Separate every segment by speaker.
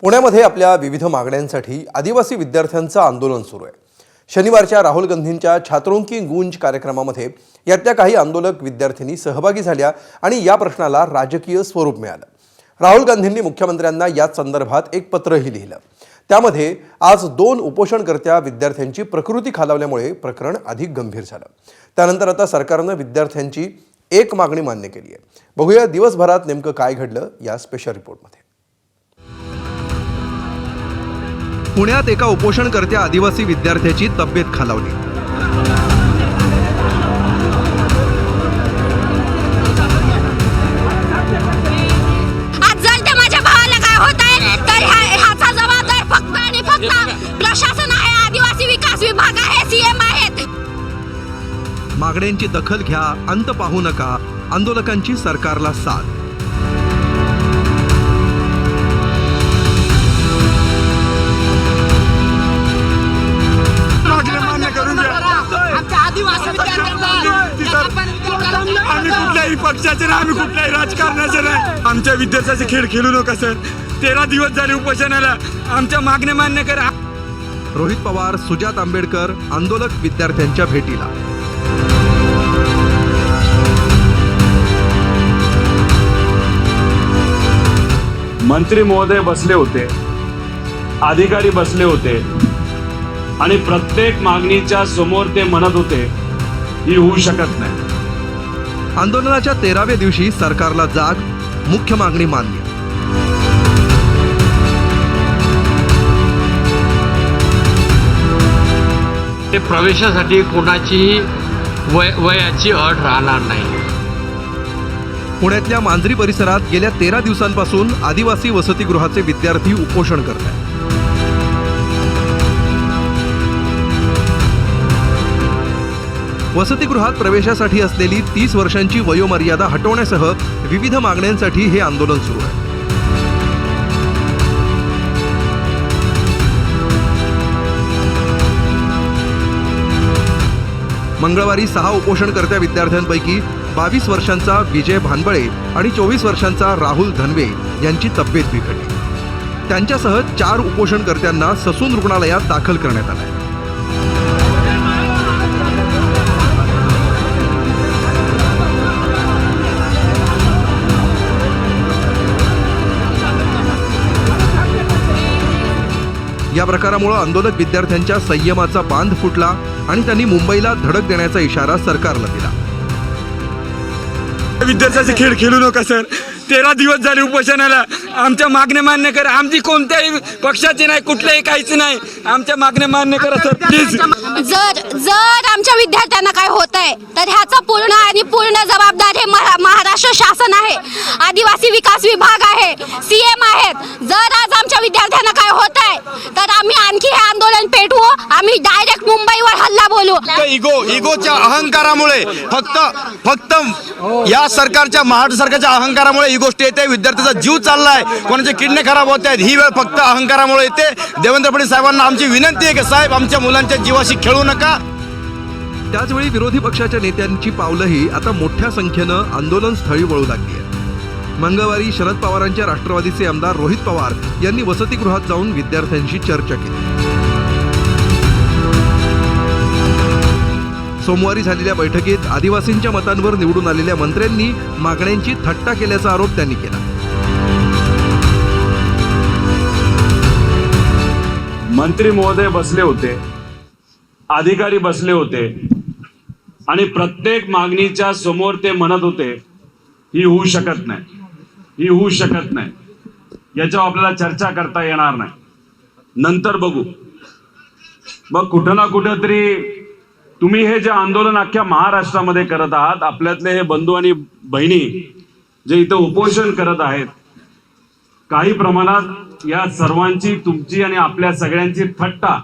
Speaker 1: पुण्यामध्ये आपल्या विविध मागण्यांसाठी आदिवासी विद्यार्थ्यांचं आंदोलन सुरू आहे। शनिवारच्या राहुल गांधींच्या छात्रों की गूंज कार्यक्रमामध्ये यातल्या काही आंदोलक विद्यार्थिनी सहभागी झाल्या आणि या प्रश्नाला राजकीय स्वरूप मिळालं। राहुल गांधींनी मुख्यमंत्र्यांना या संदर्भात एक पत्रही लिहिलं। त्यामध्ये आज 2 उपोषणकर्त्या विद्यार्थ्यांची प्रकृती खालावल्यामुळे प्रकरण अधिक गंभीर झालं। त्यानंतर आता सरकारनं विद्यार्थ्यांची एक मागणी मान्य केली आहे। बघूया दिवसभरात नेमकं काय घडलं या स्पेशल रिपोर्टमध्ये। पुण्यात एका उपोषणकर्त्या आदिवासी विद्यार्थ्याची तब्येत खालावली।
Speaker 2: आज जर ते माझ्या भावाला काय होत आहे तर ह्याचा जबाबदार फक्त आणि फक्त प्रशासन आहे, आदिवासी विकास विभाग आहे, सीएम आहेत।
Speaker 1: मागण्यांची दखल घ्या, अंत पाहू नका, आंदोलकांची सरकारला साथ।
Speaker 3: आम्ही कुठल्याही पक्षाचे नाही, आम्ही कुठल्याही राजकारणाचे नाही। आमच्या विद्यार्थ्याचे खेळ खेळू नका सर। 13 दिवस झाले उपोषणाला, आमच्या मागण्या मान्य करा।
Speaker 1: रोहित पवार, सुजात आंबेडकर आंदोलक विद्यार्थ्यांच्या भेटीला।
Speaker 3: मंत्री महोदय बसले होते, अधिकारी बसले होते आणि प्रत्येक मागणीच्या समोर ते म्हणत होते ही होऊ शकत नाही।
Speaker 1: आंदोलनाच्या 13व्या दिवशी सरकारला जाग, मुख्य मागणी मान्य।
Speaker 4: ते प्रवेशासाठी कोणाचीही वयाची अट राहणार नाही।
Speaker 1: पुण्यातल्या मांजरी परिसरात गेल्या 13 दिवसांपासून आदिवासी वसतिगृहाचे विद्यार्थी उपोषण करत आहेत। वसतिगृहात प्रवेशासाठी असलेली 30 वर्षांची वयोमर्यादा हटवण्यासह विविध मागण्यांसाठी हे आंदोलन सुरू आहे। मंगळवारी 6 उपोषणकर्त्या विद्यार्थ्यांपैकी 22 वर्षांचा विजय भानबळे आणि 24 वर्षांचा राहुल धनवे यांची तब्येत बिघडली। त्यांच्यासह 4 उपोषणकर्त्यांना ससून रुग्णालयात दाखल करण्यात आलं आहे। या प्रकारामुळे आंदोलक विद्यार्थ्यांच्या संयमाचा बांध फुटला आणि त्यांनी मुंबईला धडक देण्याचा इशारा सरकारला दिला।
Speaker 3: विद्यार्थ्याचे खेळ खेळू नका सर। 13 दिवस झाले उपोषणाला, आमच्या मागण्या मान्य करा। आमची कोणत्याही पक्षाची नाही, कुठल्याही काहीच नाही, आमच्या मागण्या मान्य करा सर प्लीज।
Speaker 2: जर आमच्या विद्यार्थ्यांना काय होत आहे तर ह्याचा पूर्ण आणि पूर्ण जबाबदार हे महाराष्ट्र शासन आहे, आदिवासी विकास विभाग आहे, सीएम आहेत। जर आज आमच्या विद्यार्थ्यांना काय होत आहे तर आम्ही आणखी हे आंदोलन पेटवू, आम्ही डायरेक्ट मुंबईवर हल्ला बोलू।
Speaker 5: इगोच्या अहंकारामुळे फक्त या सरकारच्या महाराष्ट्र सरकारच्या अहंकारामुळे ही गोष्ट येते। विद्यार्थ्याचा जीव चाललाय, कोणाचे किडनी खराब होत आहेत, ही वेळ फक्त अहंकारामुळे येते। देवेंद्र फडणवीस साहेबांना आमची विनंती आहे की साहेब आमच्या मुलांच्या जीवाशी खेळू नका।
Speaker 1: त्याचवेळी विरोधी पक्षाच्या नेत्यांची पावलंही आता मोठ्या संख्येनं आंदोलन स्थळी वळू लागली आहेत। मंगळवारी शरद पवारांच्या राष्ट्रवादीचे आमदार रोहित पवार यांनी वसतिगृहात जाऊन विद्यार्थ्यांशी चर्चा केली। सोमवारी झालेल्या बैठकीत आदिवासींच्या मतांवर निवडून आलेल्या मंत्र्यांनी मागण्यांची थट्टा केल्याचा आरोप त्यांनी केला।
Speaker 3: मंत्री महोदय बसले होते, अधिकारी बसले होते आणि प्रत्येक मागणीच्या समोर ते म्हणत होते ही होऊ शकत नाही, ही होऊ शकत नाही। याच्यावर आपल्याला चर्चा करता येणार नाही, नंतर बघू। मग कुठं ना कुठं तरी तुम्ही हे जे आंदोलन अख्ख्या महाराष्ट्रामध्ये करत आहात, आपल्यातले हे बंधू आणि बहिणी जे इथं उपोषण करत आहेत, काही प्रमाणात या सर्वांची, तुमची आणि आपल्या सगळ्यांची थट्टा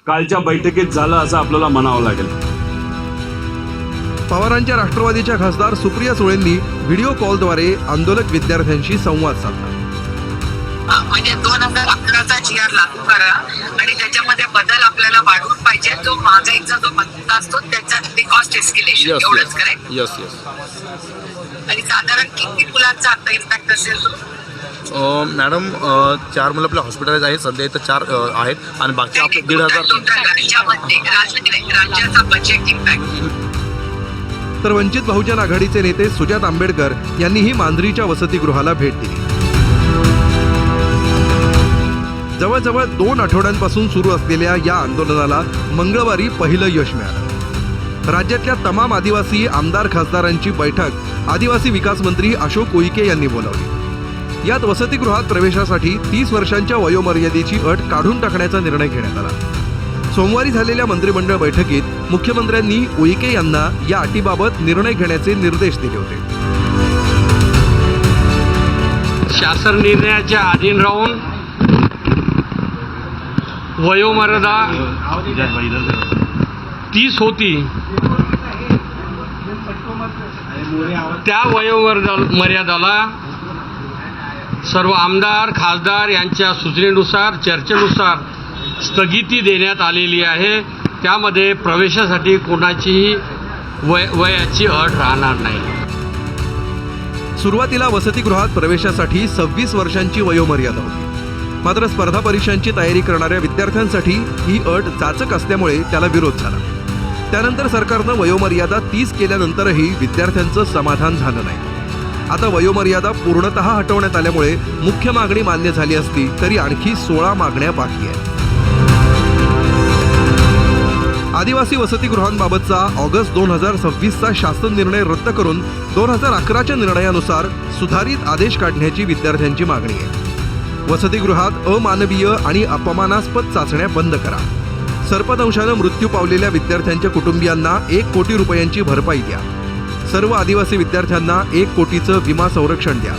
Speaker 3: कालच्या बैठकीत झालं असं आपल्याला म्हणावं लागेल।
Speaker 1: पवारांच्या राष्ट्रवादीच्या खासदार सुप्रिया सुळेंनी व्हिडिओ कॉलद्वारे आंदोलक विद्यार्थ्यांशी संवाद साधला।
Speaker 6: म्हणजे 2011चा GR लागू करा आणि त्याच्यामध्ये बदल आपल्याला वाढवून पाहिजे। जो महागाईचा जो मुद्दा असतो त्याचा कॉस्ट एस्केलेशन एवढंच करेक्ट। आणि साधारण किती मुलांचा आता इम्पॅक्ट असेल तो
Speaker 5: मॅडम 4 मुलं आपल्या हॉस्पिटलाइज आहेत सध्या इथं 4 आहेत आणि बाकी आपले 1,500
Speaker 6: राज्यामध्ये राज्याचा बजेट इम्पॅक्ट.
Speaker 1: तर वंचित बहुजन आघाडीचे नेते सुजात आंबेडकर यांनीही मांजरीच्या वसतिगृहाला भेट दिली. जवळजवळ 2 आठवड्यांपासून सुरू असलेल्या या आंदोलनाला मंगळवारी पहिलं यश मिळालं. राज्यातल्या तमाम आदिवासी आमदार खासदारांची बैठक आदिवासी विकास मंत्री अशोक उईके यांनी बोलावली. यात वसतिगृहात प्रवेशासाठी 30 वर्षांच्या वयोमर्यादेची अट काढून टाकण्याचा निर्णय घेण्यात आला. सोमवारी झालेल्या मंत्रिमंडळ बैठकीत मुख्यमंत्र्यांनी उईके यांना या अटीबाबत निर्णय घेण्याचे निर्देश दिले होते.
Speaker 4: शासन निर्णयाच्या अधीन राहून वयोमर्यादा 30 होती, त्या वयोमर्यादाला सर्व आमदार खासदार यांच्या सूचनेनुसार चर्चेनुसार स्थगिती देण्यात आलेली आहे. त्यामध्ये प्रवेशासाठी कोणाचीही वयाची अट राहणार नाही.
Speaker 1: सुरुवातीला वसतिगृहात प्रवेशासाठी 26 वर्षांची वयोमर्यादा होती. मात्र स्पर्धा परीक्षांची तयारी करणाऱ्या विद्यार्थ्यांसाठी ही अट जाचक असल्यामुळे त्याला विरोध झाला. त्यानंतर सरकारनं वयोमर्यादा 30 केल्यानंतरही विद्यार्थ्यांचं समाधान झालं नाही. आता वयोमर्यादा पूर्णतः हटवण्यात आल्यामुळे मुख्य मागणी मान्य झाली असली तरी आणखी 16 मागण्या बाकी आहेत. आदिवासी वसतिगृहांबाबतचा ऑगस्ट 2026चा शासन निर्णय रद्द करून 2011च्या निर्णयानुसार सुधारित आदेश काढण्याची विद्यार्थ्यांची मागणी आहे. वसतिगृहात अमानवीय आणि अपमानास्पद चाचण्या बंद करा. सर्पदंशानं मृत्यू पावलेल्या विद्यार्थ्यांच्या कुटुंबियांना 1 कोटी रुपयांची भरपाई द्या. सर्व आदिवासी विद्यार्थ्यांना 1 कोटीचं विमा संरक्षण द्या.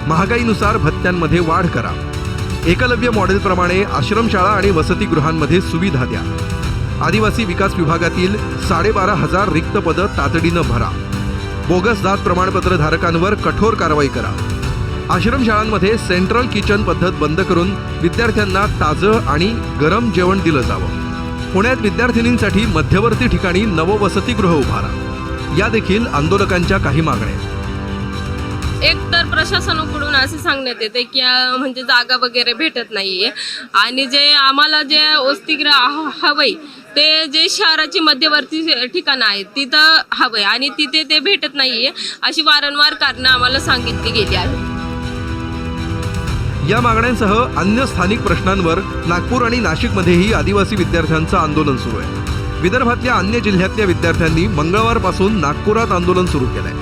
Speaker 1: महागाईनुसार भत्त्यांमध्ये वाढ करा. एकलव्य मॉडेलप्रमाणे आश्रमशाळा आणि वसतिगृहांमध्ये सुविधा द्या. आदिवासी विकास विभागातील 12,500 रिक्त पदं तातडीनं भरा. बोगस जात प्रमाणपत्र धारकांवर कठोर कारवाई करा. आश्रमशाळांमध्ये सेंट्रल किचन पद्धत बंद करून विद्यार्थ्यांना ताजं आणि गरम जेवण दिलं जावं. पुण्यात विद्यार्थिनींसाठी मध्यवर्ती ठिकाणी नववसतिगृह उभारा. या देखील आंदोलकांच्या काही मागण्या आहेत.
Speaker 7: एक तर प्रशासनाकडून असं सांगण्यात येते की म्हणजे जागा वगैरे भेटत नाहीये आणि जे आम्हाला जे वसतिगृह हवंय ते जे शहराची मध्यवर्ती ठिकाणं आहेत तिथं हवंय आणि तिथे ते भेटत नाहीये अशी वारंवार कारणं आम्हाला सांगितली गेली आहेत.
Speaker 1: या मागण्यांसह अन्य स्थानिक प्रश्नांवर नागपूर आणि नाशिकमध्येही आदिवासी विद्यार्थ्यांचं आंदोलन सुरू आहे. विदर्भातल्या अन्य जिल्ह्यातल्या विद्यार्थ्यांनी मंगळवारपासून नागपुरात आंदोलन सुरू केलंय.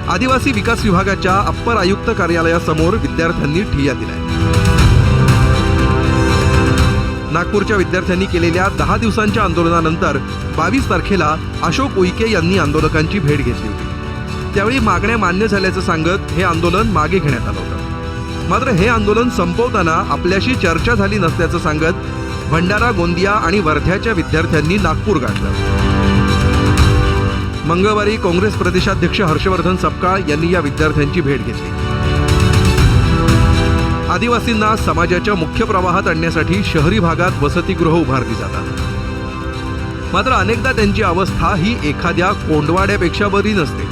Speaker 1: आदिवासी विकास विभागाच्या अप्पर आयुक्त कार्यालयासमोर विद्यार्थ्यांनी ठिय्या दिलाय. नागपूरच्या विद्यार्थ्यांनी केलेल्या 10 दिवसांच्या आंदोलनानंतर 22 तारखेला अशोक उईके यांनी आंदोलकांची भेट घेतली होती. त्यावेळी मागण्या मान्य झाल्याचं सांगत हे आंदोलन मागे घेण्यात आलं होतं. मात्र हे आंदोलन संपवताना आपल्याशी चर्चा झाली नसल्याचं सांगत भंडारा, गोंदिया आणि वर्ध्याच्या विद्यार्थ्यांनी नागपूर गाठलं. मंगळवारी काँग्रेस प्रदेशाध्यक्ष हर्षवर्धन सपकाळ यांनी या विद्यार्थ्यांची भेट घेतली. आदिवासींना समाजाच्या मुख्य प्रवाहात आणण्यासाठी शहरी भागात वसतिगृह उभारली जातात. मात्र अनेकदा त्यांची अवस्था ही एखाद्या कोंडवाड्यापेक्षा बरी नसते.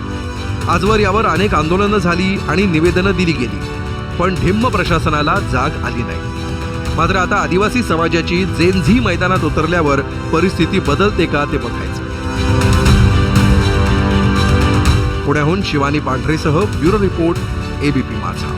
Speaker 1: आजवर यावर अनेक आंदोलनं झाली आणि निवेदनं दिली गेली, पण ढिम्म प्रशासनाला जाग आली नाही. मात्र आता आदिवासी समाजाची जेनझी मैदानात उतरल्यावर परिस्थिती बदलते का ते बघायचं. पुण्याहून शिवानी पांढरेसह ब्युरो रिपोर्ट, ABP माझा.